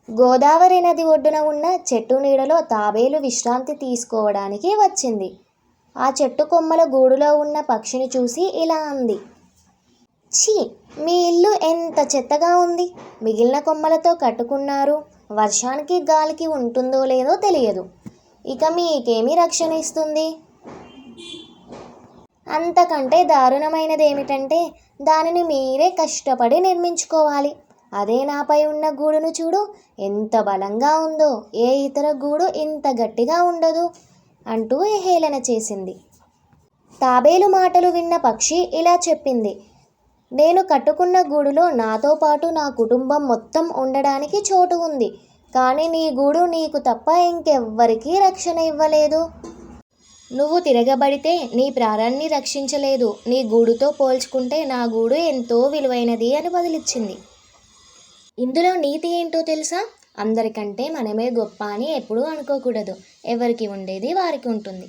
గోదావరి నది ఒడ్డున ఉన్న చెట్టు నీడలో తాబేలు విశ్రాంతి తీసుకోవడానికి వచ్చింది. ఆ చెట్టు కొమ్మల గూడులో ఉన్న పక్షిని చూసి ఇలా అంది. ఛీ, మీ ఇల్లు ఎంత చెత్తగా ఉంది. మిగిలిన కొమ్మలతో కట్టుకున్నారు. వర్షానికి గాలికి ఉంటుందో లేదో తెలియదు. ఇక మీకేమి రక్షణ ఇస్తుంది? అంతకంటే దారుణమైనది ఏమిటంటే దానిని మీరే కష్టపడి నిర్మించుకోవాలి. అదే నాపై ఉన్న గూడును చూడు, ఎంత బలంగా ఉందో. ఏ ఇతర గూడు ఇంత గట్టిగా ఉండదు అంటూ హేళన చేసింది. తాబేలు మాటలు విన్న పక్షి ఇలా చెప్పింది. నేను కట్టుకున్న గూడులో నాతో పాటు నా కుటుంబం మొత్తం ఉండడానికి చోటు ఉంది. కానీ నీ గూడు నీకు తప్ప ఇంకెవ్వరికీ రక్షణ ఇవ్వలేదు. నువ్వు తిరగబడితే నీ ప్రాణాన్ని రక్షించలేదు. నీ గూడుతో పోల్చుకుంటే నా గూడు ఎంతో విలువైనది అని బదులిచ్చింది. ఇందులో నీతి ఏంటో తెలుసా? అందరికంటే మనమే గొప్ప అని ఎప్పుడూ అనుకోకూడదు. ఎవరికి ఉండేది వారికి ఉంటుంది.